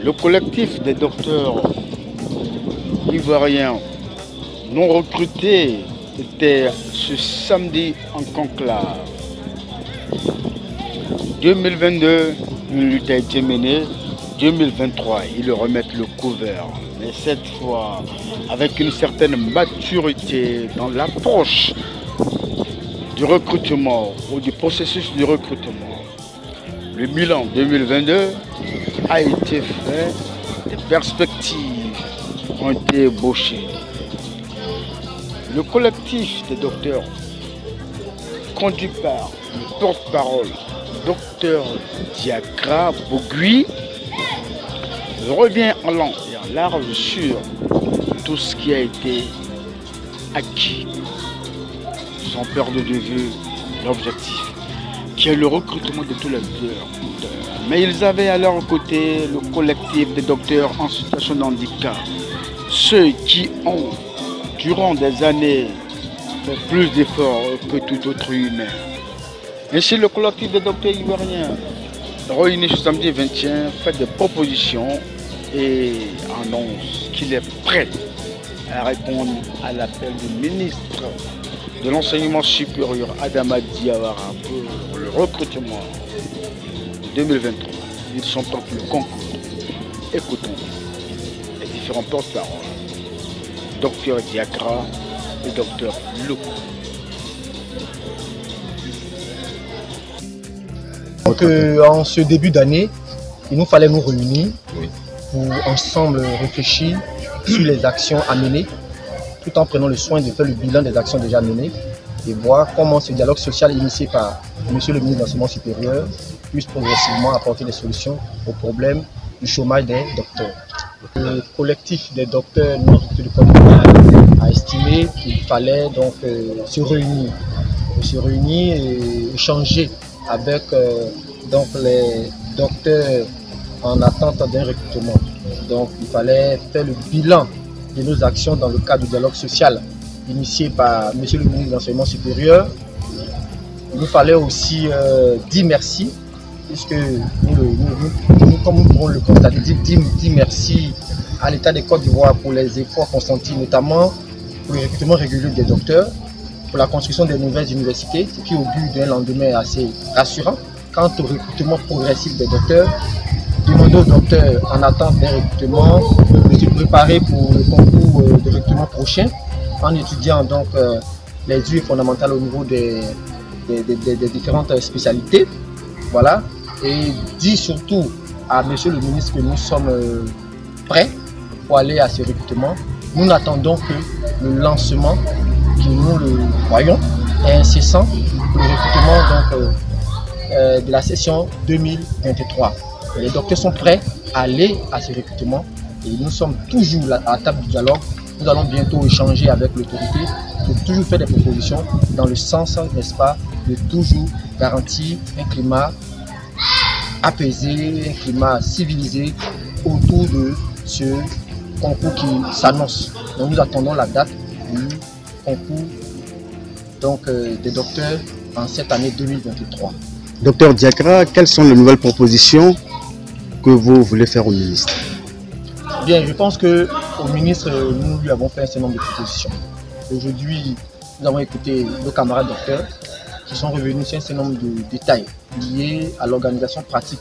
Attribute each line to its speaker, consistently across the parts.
Speaker 1: Le collectif des docteurs ivoiriens non recrutés était ce samedi en conclave. 2022, une lutte a été menée. 2023, ils remettent le couvert. Mais cette fois, avec une certaine maturité dans l'approche du recrutement ou du processus de recrutement. Le bilan 2022 a été fait, des perspectives ont été ébauchées. Le collectif des docteurs, conduit par le porte-parole, docteur Diakra Bogui, revient en long et en large sur tout ce qui a été acquis, sans perdre de vue l'objectif, qui est le recrutement de tous les docteurs. Mais ils avaient à leur côté le collectif des docteurs en situation de handicap, ceux qui ont, durant des années, fait plus d'efforts que tout autre humain. Ainsi, le collectif des docteurs ivoiriens, réuni ce samedi 21, fait des propositions et annonce qu'il est prêt à répondre à l'appel du ministre de l'enseignement supérieur Adama Diawara pour le recrutement de 2023. Ils sont en le concours. Écoutons les différents porte-paroles. Docteur Diakra et docteur Lou.
Speaker 2: Donc en ce début d'année, il nous fallait nous réunir pour ensemble réfléchir sur les actions à mener, tout en prenant le soin de faire le bilan des actions déjà menées et voir comment ce dialogue social initié par Monsieur le ministre de l'Enseignement supérieur puisse progressivement apporter des solutions aux problèmes du chômage des docteurs. Le collectif des docteurs non recrutés de Côte d'Ivoire a estimé qu'il fallait donc se réunir et échanger avec donc les docteurs en attente d'un recrutement. Donc il fallait faire le bilan de nos actions dans le cadre du dialogue social initié par Monsieur le ministre de l'Enseignement supérieur. Il nous fallait aussi dire merci, puisque nous, comme nous pouvons le constater, dire merci à l'État de Côte d'Ivoire pour les efforts consentis, notamment pour le recrutement régulier des docteurs, pour la construction des nouvelles universités, ce qui augure d'un lendemain assez rassurant. Quant au recrutement progressif des docteurs, demandons aux docteurs en attente d'un recrutement de se préparer pour le concours de recrutement prochain en étudiant donc les études fondamentales au niveau des différentes spécialités. Voilà. Et dit surtout à Monsieur le ministre que nous sommes prêts pour aller à ce recrutement. Nous n'attendons que le lancement, qui nous le voyons, est incessant pour le recrutement donc, de la session 2023. Et les docteurs sont prêts à aller à ce recrutement et nous sommes toujours à la table du dialogue. Nous allons bientôt échanger avec l'autorité pour toujours faire des propositions dans le sens, n'est-ce pas, de toujours garantir un climat apaisé, un climat civilisé autour de ce concours qui s'annonce. Donc nous attendons la date du concours donc, des docteurs en cette année 2023.
Speaker 3: Docteur Diakra, quelles sont les nouvelles propositions que vous voulez faire au ministre?
Speaker 2: Bien, je pense qu'au ministre, nous lui avons fait un certain nombre de propositions. Aujourd'hui, nous avons écouté nos camarades docteurs qui sont revenus sur un certain nombre de détails liés à l'organisation pratique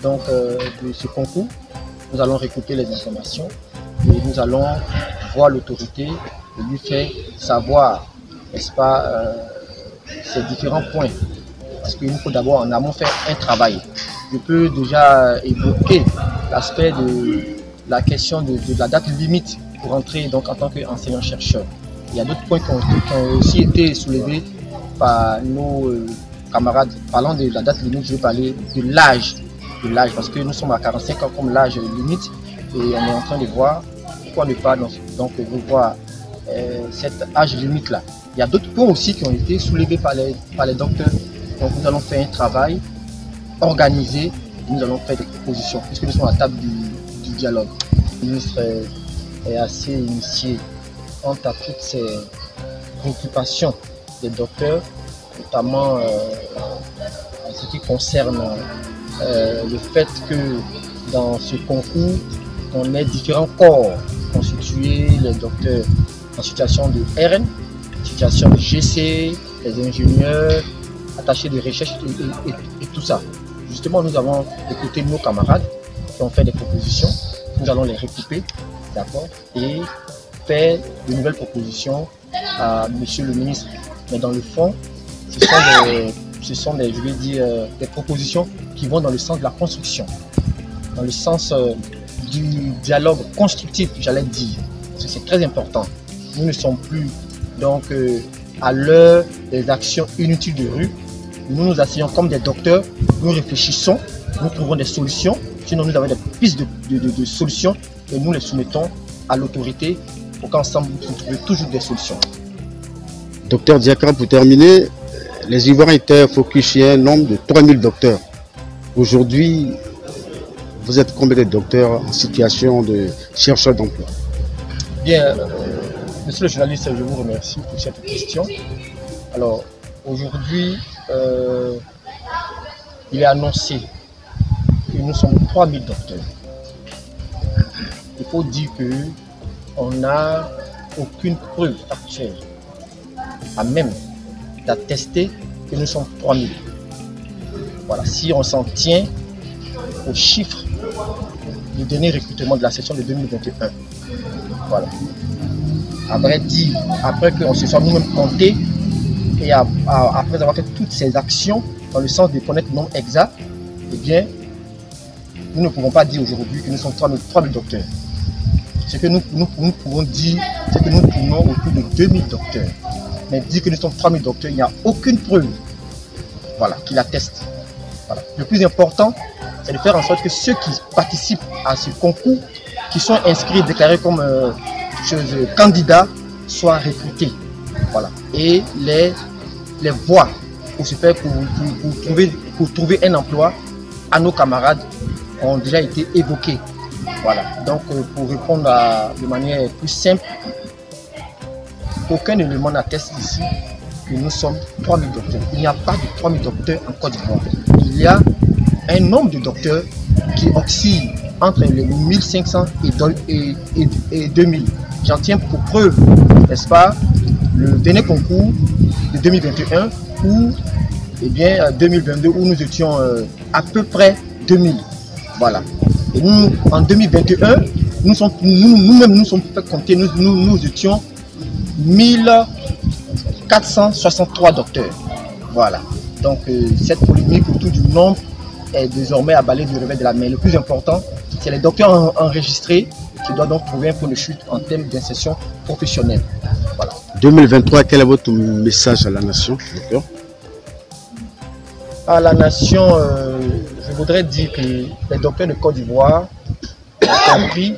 Speaker 2: donc, de ce concours. Nous allons récolter les informations et nous allons voir l'autorité et lui faire savoir, n'est-ce pas, ces différents points. Parce qu'il nous faut d'abord en amont faire un travail. Je peux déjà évoquer l'aspect de la question de la date limite pour entrer donc, en tant qu'enseignant-chercheur. Il y a d'autres points qui ont aussi été soulevés par nos camarades. Parlant de la date limite, je vais parler de l'âge. Parce que nous sommes à 45 ans comme l'âge limite et on est en train de voir pourquoi ne pas donc, revoir cet âge limite-là. Il y a d'autres points aussi qui ont été soulevés par les docteurs. Donc nous allons faire un travail organisé, nous allons faire des propositions, puisque nous sommes à la table du dialogue. Le ministre est assez initié quant à toutes ces préoccupations des docteurs, notamment en ce qui concerne le fait que dans ce concours, on ait différents corps constitués, les docteurs en situation de RN, situation de GC, les ingénieurs, attachés de recherche et tout ça. Justement, nous avons écouté nos camarades qui ont fait des propositions. Nous allons les recouper, d'accord, et faire de nouvelles propositions à Monsieur le ministre. Mais dans le fond, ce sont des, je vais dire, des propositions qui vont dans le sens de la construction, dans le sens du dialogue constructif, j'allais dire. C'est très important. Nous ne sommes plus donc à l'heure des actions inutiles de rue. Nous nous asseyons comme des docteurs, nous réfléchissons, nous trouvons des solutions. Sinon, nous avons des pistes de solutions et nous les soumettons à l'autorité pour qu'ensemble nous trouvions toujours des solutions.
Speaker 3: Docteur Diakra, pour terminer, les Ivoiriens étaient focus sur un nombre de 3000 docteurs. Aujourd'hui, vous êtes combien de docteurs en situation de chercheurs d'emploi?
Speaker 2: Bien, monsieur le journaliste, je vous remercie pour cette question. Alors, aujourd'hui, il est annoncé que nous sommes 3000 docteurs. Il faut dire qu'on n'a aucune preuve actuelle à même d'attester que nous sommes 3000. Voilà, si on s'en tient aux chiffres du dernier recrutement de la session de 2021. Voilà. À vrai dire, après qu'on se soit nous-mêmes comptés et après avoir fait toutes ces actions dans le sens de connaître le nombre exact, eh bien, nous ne pouvons pas dire aujourd'hui que nous sommes 3000 docteurs. Ce que nous pouvons dire, c'est que nous tournons autour de 2000 docteurs. Mais dire que nous sommes 3000 docteurs, il n'y a aucune preuve, voilà, qui l'atteste. Voilà. Le plus important, c'est de faire en sorte que ceux qui participent à ce concours, qui sont inscrits, déclarés comme candidats, soient recrutés. Voilà. Et les voies pour se faire pour trouver un emploi à nos camarades ont déjà été évoquées. Voilà. Donc pour répondre de manière plus simple, aucun élément n'atteste ici que nous sommes 3000 docteurs. Il n'y a pas de 3000 docteurs en Côte d'Ivoire. Il y a un nombre de docteurs qui oscille entre les 1500 et 2000. J'en tiens pour preuve, n'est-ce pas, le dernier concours de 2021 ou 2022 où nous étions à peu près 2000. Voilà. Et nous, en 2021, nous-mêmes nous sommes fait compter, nous étions 1463 docteurs. Voilà. Donc cette polémique autour du nombre est désormais abalée du revers de la main. Le plus important, c'est les docteurs enregistrés qui doivent donc trouver un point de chute en termes d'insertion professionnelle. Voilà. 2023,
Speaker 3: quel est votre message à la nation, docteur?
Speaker 2: À la nation, je voudrais dire que les docteurs de Côte d'Ivoire ont compris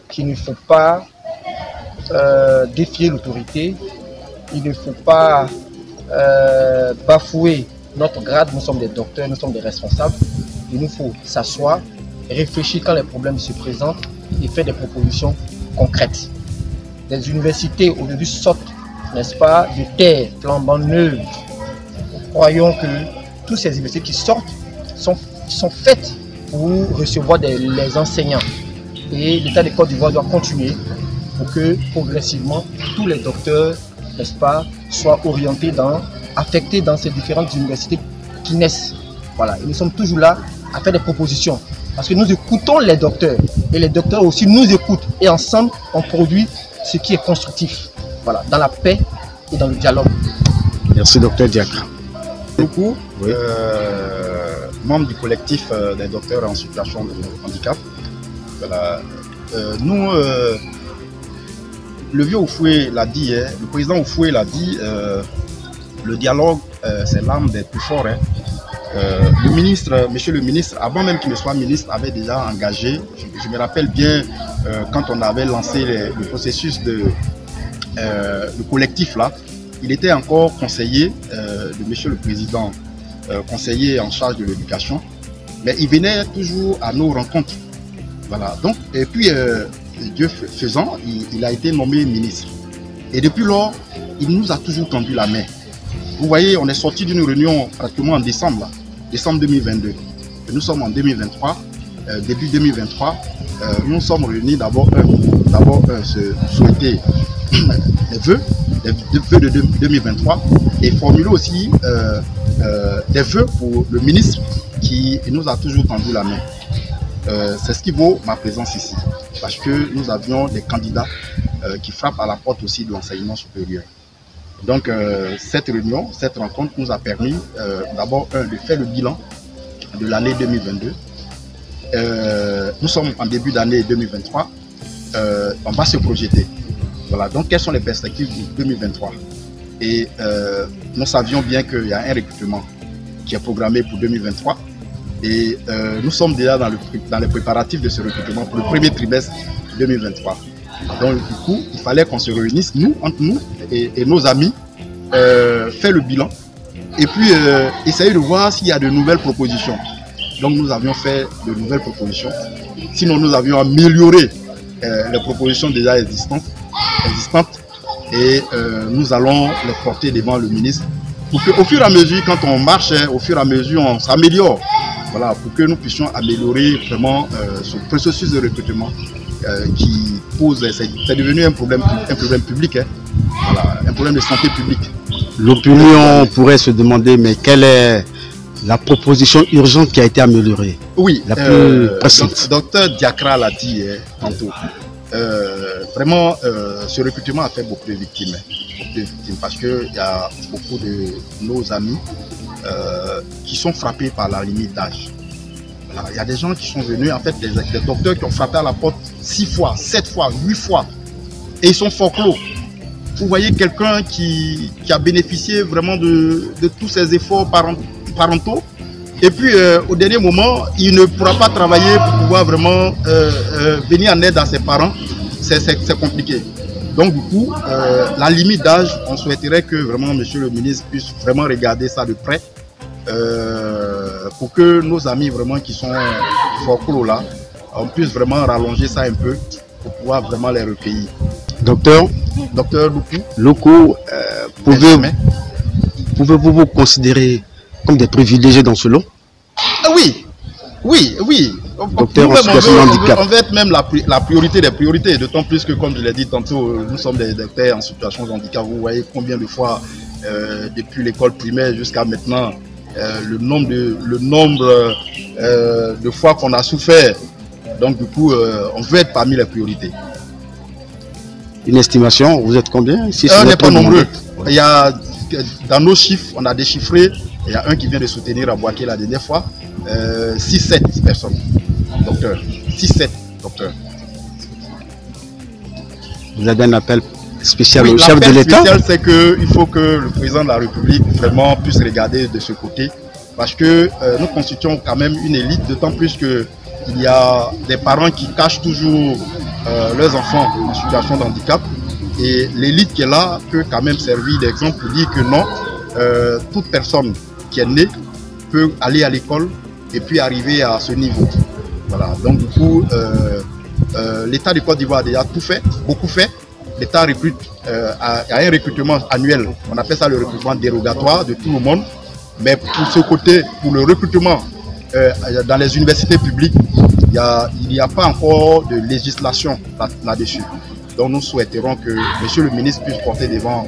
Speaker 2: qu'il ne faut pas défier l'autorité, il ne faut pas bafouer notre grade. Nous sommes des docteurs, nous sommes des responsables. Il nous faut s'asseoir, réfléchir quand les problèmes se présentent et faire des propositions concrètes. Les universités aujourd'hui sortent, n'est-ce pas, de terre flambant neuve. Nous croyons que toutes ces universités qui sortent sont faites pour recevoir les enseignants. Et l'État de Côte d'Ivoire doit continuer pour que progressivement tous les docteurs, n'est-ce pas, soient orientés affectés dans ces différentes universités qui naissent. Voilà. Et nous sommes toujours là à faire des propositions. Parce que nous écoutons les docteurs. Et les docteurs aussi nous écoutent. Et ensemble, on produit ce qui est constructif. Voilà. Dans la paix et dans le dialogue.
Speaker 3: Merci, docteur Diakra.
Speaker 4: Beaucoup,
Speaker 3: oui.
Speaker 4: Membre du collectif des docteurs en situation de handicap. Voilà. Nous, le vieux Oufoué l'a dit, hein, le président Oufoué l'a dit, le dialogue, c'est l'arme des plus forts. Hein. Le ministre, monsieur le ministre, avant même qu'il ne soit ministre, avait déjà engagé, je me rappelle bien, quand on avait lancé le processus de le collectif là, il était encore conseiller de monsieur le président, conseiller en charge de l'éducation, mais il venait toujours à nos rencontres. Voilà, donc, et puis Dieu faisant, il a été nommé ministre. Et depuis lors, il nous a toujours tendu la main. Vous voyez, on est sorti d'une réunion pratiquement en décembre 2022. nous sommes en 2023, début 2023, nous sommes réunis d'abord se souhaiter les vœux de 2023 et formuler aussi des vœux pour le ministre qui nous a toujours tendu la main. C'est ce qui vaut ma présence ici, parce que nous avions des candidats qui frappent à la porte aussi de l'enseignement supérieur. Donc cette réunion, cette rencontre nous a permis d'abord de faire le bilan de l'année 2022. Nous sommes en début d'année 2023, on va se projeter. Voilà, donc quelles sont les perspectives de 2023? Et nous savions bien qu'il y a un recrutement qui est programmé pour 2023. Et nous sommes déjà dans les préparatifs de ce recrutement pour le premier trimestre 2023. Donc du coup, il fallait qu'on se réunisse, entre nous et nos amis, faire le bilan et puis essayer de voir s'il y a de nouvelles propositions. Donc nous avions fait de nouvelles propositions. Sinon, nous avions amélioré les propositions déjà existantes et nous allons les porter devant le ministre pour qu'au fur et à mesure, quand on marche, au fur et à mesure, on s'améliore. Voilà, pour que nous puissions améliorer vraiment ce processus de recrutement qui pose, c'est devenu un problème public, hein. Voilà, un problème de santé publique.
Speaker 3: L'opinion pourrait se demander, mais quelle est la proposition urgente qui a été améliorée? Oui, la plus précise.
Speaker 4: Docteur Diakra l'a dit tantôt. Vraiment, ce recrutement a fait beaucoup de victimes, parce qu'il y a beaucoup de nos amis qui sont frappés par la limite d'âge. Voilà. Il y a des gens qui sont venus, en fait, des docteurs qui ont frappé à la porte 6 fois, 7 fois, 8 fois, et ils sont fort clos. Vous voyez quelqu'un qui a bénéficié vraiment de tous ces efforts parentaux, et puis au dernier moment, il ne pourra pas travailler pour pouvoir vraiment venir en aide à ses parents. C'est compliqué. Donc du coup, la limite d'âge, on souhaiterait que vraiment Monsieur le ministre puisse vraiment regarder ça de près pour que nos amis vraiment qui sont fort clos là, on puisse vraiment rallonger ça un peu pour pouvoir vraiment les recueillir.
Speaker 3: Docteur Loukou, pouvez-vous vous considérer comme des privilégiés dans ce lot?
Speaker 4: Oui.
Speaker 3: Docteur en situation de handicap.
Speaker 4: On veut être même la priorité des priorités, d'autant plus que, comme je l'ai dit tantôt, nous sommes des docteurs en situation de handicap. Vous voyez combien de fois, depuis l'école primaire jusqu'à maintenant, le nombre de fois qu'on a souffert. Donc du coup, on veut être parmi les priorités.
Speaker 3: Une estimation, vous êtes combien?
Speaker 4: On n'est pas nombreux. Il y a, dans nos chiffres, on a déchiffré, il y a un qui vient de soutenir à Boaké la dernière fois, 6-7 personnes, docteurs. 6-7 docteurs.
Speaker 3: Vous avez un appel spécial au chef de l'État?
Speaker 4: L'appel spécial, c'est qu'il faut que le président de la République vraiment puisse regarder de ce côté, parce que nous constituons quand même une élite, d'autant plus qu'il y a des parents qui cachent toujours leurs enfants en situation de handicap, et l'élite qui est là peut quand même servir d'exemple pour dire que non, toute personne qui est née peut aller à l'école et puis arriver à ce niveau. Voilà, donc du coup, l'État de Côte d'Ivoire a déjà tout fait, beaucoup fait. L'État recrute, a un recrutement annuel, on appelle ça le recrutement dérogatoire de tout le monde, mais pour ce côté, pour le recrutement dans les universités publiques, il n'y a pas encore de législation là-dessus. Donc nous souhaiterons que Monsieur le ministre puisse porter devant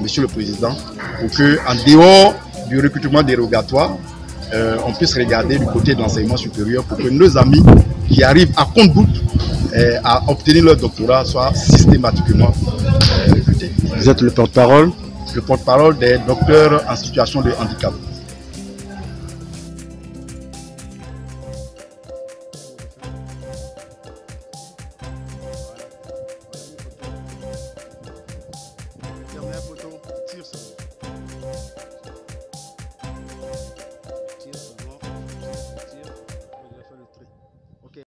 Speaker 4: Monsieur le Président pour que, en dehors du recrutement dérogatoire, on puisse regarder du côté de l'enseignement supérieur pour que nos amis qui arrivent à compte-gouttes à obtenir leur doctorat soient systématiquement recrutés.
Speaker 3: Vous êtes le porte-parole?
Speaker 4: Le porte-parole des docteurs en situation de handicap.